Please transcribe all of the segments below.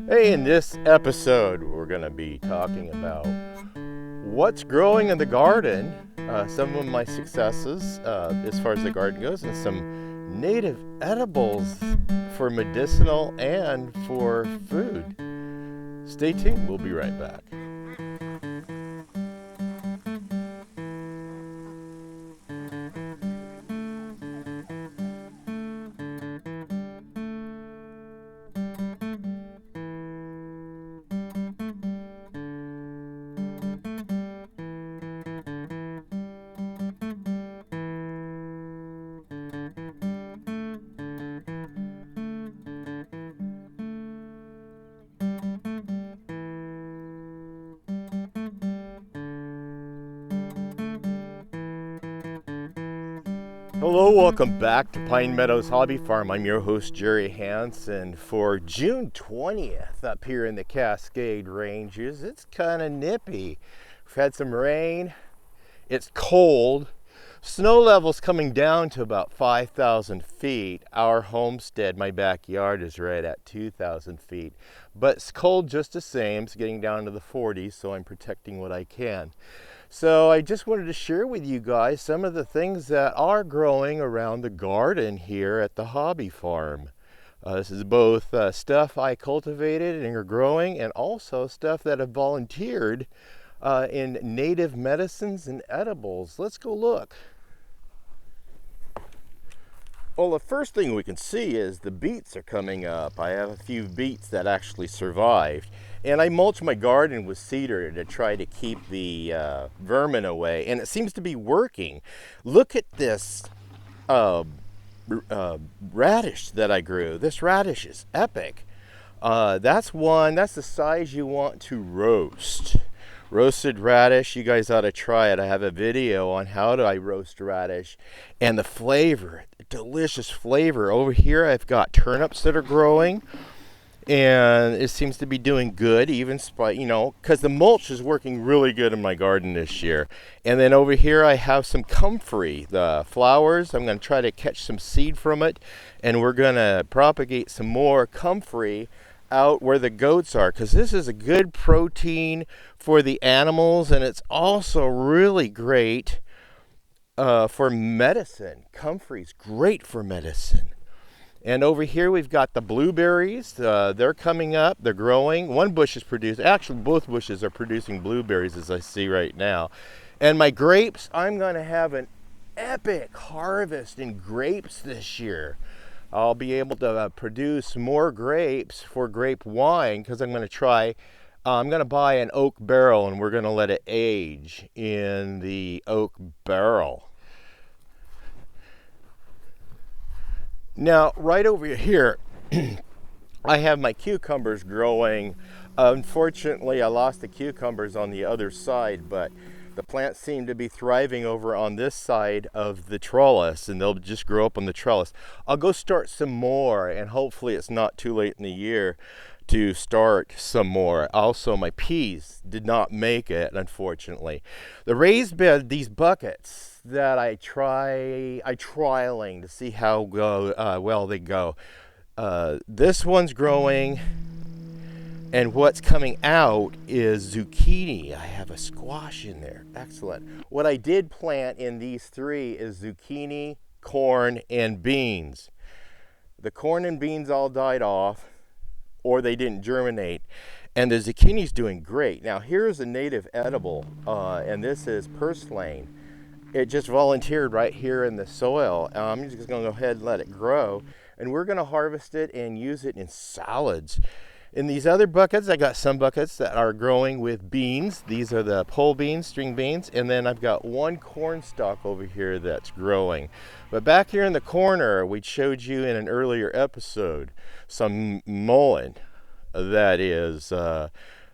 Hey, in this episode, we're going to be talking about what's growing in the garden, some of my successes as far as the garden goes, and some native edibles for medicinal and for food. Stay tuned, we'll be right back. Hello, welcome back to Pine Meadows Hobby Farm. I'm your host, Jerry Hansen. For June 20th up here in the Cascade Ranges, it's kind of nippy. We've had some rain, it's cold. Snow level's coming down to about 5,000 feet. Our homestead, my backyard, is right at 2,000 feet. But it's cold just the same. It's getting down to the 40s, so I'm protecting what I can. So I just wanted to share with you guys some of the things that are growing around the garden here at the hobby farm. This is both stuff I cultivated and are growing, and also stuff that I've volunteered in native medicines and edibles. Let's go look. Well, the first thing we can see is the beets are coming up. I have a few beets that actually survived. And I mulch my garden with cedar to try to keep the vermin away. And it seems to be working. Look at this radish that I grew. This radish is epic. That's the size you want to roast. Roasted radish, you guys ought to try it. I have a video on how do I roast radish and the flavor, the delicious flavor. Over here I've got turnips that are growing, and it seems to be doing good, even because the mulch is working really good in my garden this year. And then over here I have some comfrey, the flowers. I'm going to try to catch some seed from it, and we're going to propagate some more comfrey out where the goats are, because this is a good protein for the animals, and it's also really great for medicine. Comfrey's great for medicine. And over here we've got the blueberries. They're coming up, they're growing. One bush is producing, actually both bushes are producing blueberries as I see right now. And my grapes, I'm going to have an epic harvest in grapes this year. I'll be able to produce more grapes for grape wine, because I'm going to buy an oak barrel, and we're going to let it age in the oak barrel. Now, right over here, I have my cucumbers growing. Unfortunately, I lost the cucumbers on the other side, but the plants seem to be thriving over on this side of the trellis, and they'll just grow up on the trellis. I'll go start some more, and hopefully it's not too late in the year to start some more. Also, my peas did not make it, unfortunately. The raised bed, these buckets that I'm trialing to see how well they go. This one's growing, and what's coming out is zucchini. I have a squash in there. Excellent. What I did plant in these three is zucchini, corn, and beans. The corn and beans all died off, or they didn't germinate, and the zucchini's doing great. Now here's a native edible, and this is purslane. It just volunteered right here in the soil. I'm just going to go ahead and let it grow, and we're going to harvest it and use it in salads. In these other buckets, I got some buckets that are growing with beans. These are the pole beans, string beans, and then I've got one corn stalk over here that's growing. But back here in the corner, we showed you in an earlier episode some mullein that is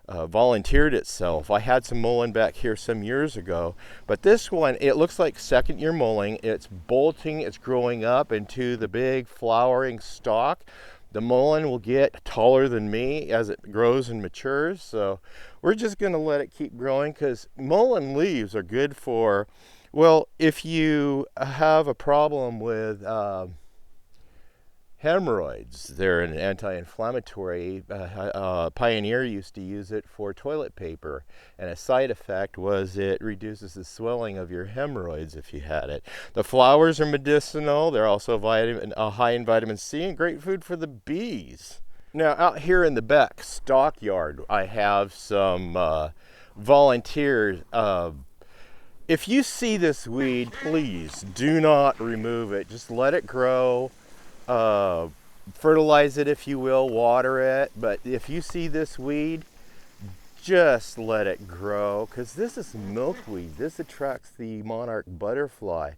volunteered itself. I had some mullein back here some years ago, but this one, it looks like second year mullein. It's bolting, it's growing up into the big flowering stalk. The mullein will get taller than me as it grows and matures, so we're just going to let it keep growing, because mullein leaves are good for, well, if you have a problem with hemorrhoids. They're an anti-inflammatory. Pioneer used to use it for toilet paper, and a side effect was it reduces the swelling of your hemorrhoids if you had it. The flowers are medicinal. They're also high in vitamin C and great food for the bees. Now, out here in the back stockyard, I have some volunteers. If you see this weed, please do not remove it. Just let it grow. Fertilize it if you will, water it. But if you see this weed, just let it grow, because this is milkweed. This attracts the monarch butterfly.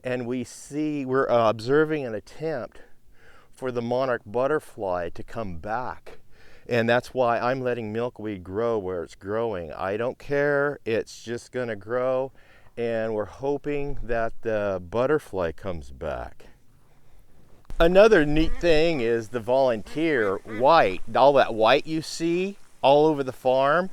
And we're observing an attempt for the monarch butterfly to come back. And that's why I'm letting milkweed grow where it's growing. I don't care, it's just gonna grow, and we're hoping that the butterfly comes back. Another neat thing is the volunteer white. All that white you see all over the farm,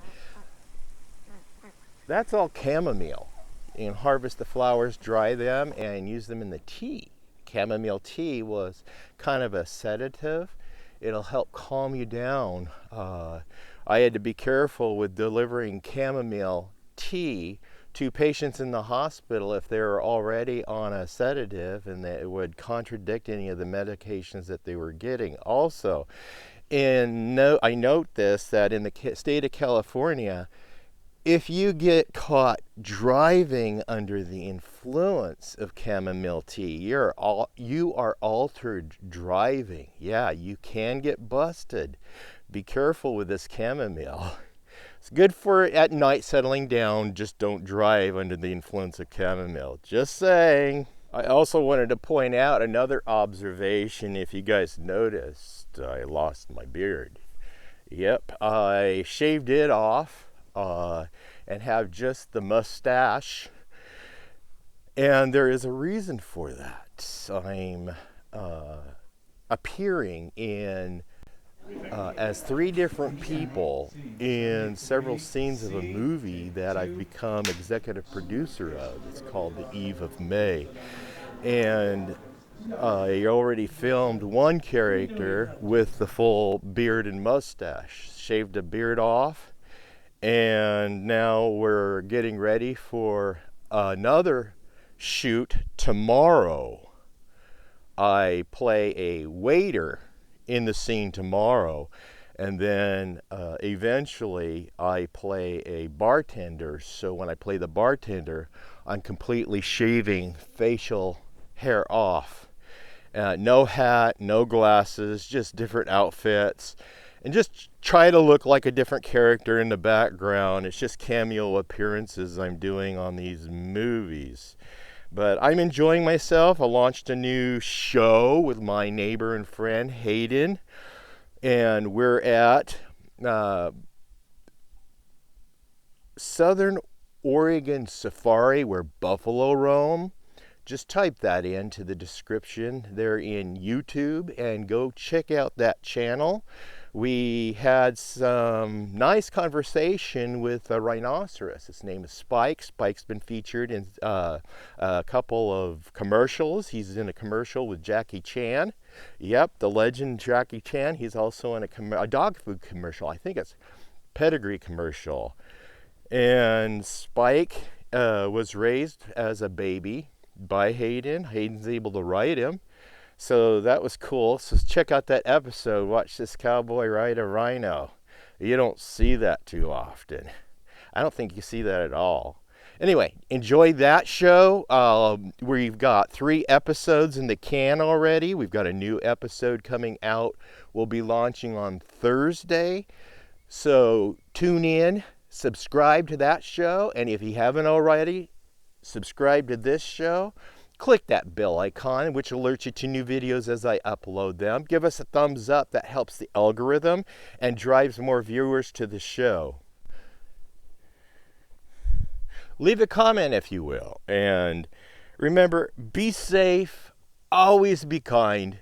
that's all chamomile. You can harvest the flowers, dry them, and use them in the tea. Chamomile tea was kind of a sedative. It'll help calm you down. I had to be careful with delivering chamomile tea to patients in the hospital if they were already on a sedative, and that it would contradict any of the medications that they were getting. Also, I note this, that in the state of California, if you get caught driving under the influence of chamomile tea, you are altered driving. Yeah, you can get busted. Be careful with this chamomile. It's good for at night settling down. Just don't drive under the influence of chamomile. Just saying. I also wanted to point out another observation. If you guys noticed, I lost my beard. Yep, I shaved it off. And have just the mustache, and there is a reason for that. I'm appearing in as three different people in several scenes of a movie that I've become executive producer of. It's called The Eve of May, and I already filmed one character with the full beard and mustache, shaved a beard off. And now we're getting ready for another shoot tomorrow. I play a waiter in the scene tomorrow, and then eventually I play a bartender. So when I play the bartender, I'm completely shaving facial hair off. No hat, no glasses, just different outfits. And just try to look like a different character in the background. It's just cameo appearances I'm doing on these movies. But I'm enjoying myself. I launched a new show with my neighbor and friend, Hayden. And we're at Southern Oregon Safari, where buffalo roam. Just type that into the description there in YouTube and go check out that channel. We had some nice conversation with a rhinoceros. His name is Spike. Spike's been featured in a couple of commercials. He's in a commercial with Jackie Chan. Yep, the legend Jackie Chan. He's also in a dog food commercial. I think it's Pedigree commercial. And Spike was raised as a baby by Hayden. Hayden's able to ride him. So that was cool. So check out that episode. Watch this cowboy ride a rhino. You don't see that too often. I don't think you see that at all. Anyway, enjoy that show. We've got 3 episodes in the can already. We've got a new episode coming out. We'll be launching on Thursday. So tune in, subscribe to that show. And if you haven't already, subscribe to this show. Click that bell icon, which alerts you to new videos as I upload them. Give us a thumbs up. That helps the algorithm and drives more viewers to the show. Leave a comment if you will. And remember, be safe. Always be kind.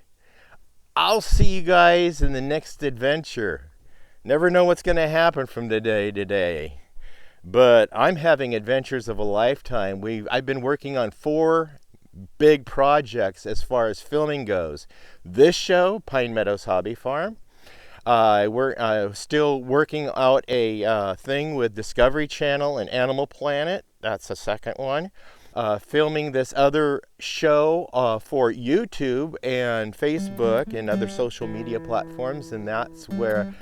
I'll see you guys in the next adventure. Never know what's going to happen from day to day. But I'm having adventures of a lifetime. I've been working on 4 big projects as far as filming goes. This show, Pine Meadows Hobby Farm. We're still working out a thing with Discovery Channel and Animal Planet. That's the second one. Filming this other show for YouTube and Facebook and other social media platforms, and that's where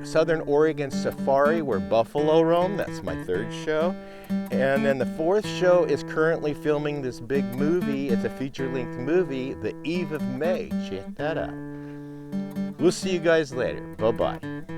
Southern Oregon Safari, where buffalo roam. That's my third show. And then the fourth show is currently filming this big movie. It's a feature-length movie, The Eve of May. Check that out. We'll see you guys later. Bye-bye.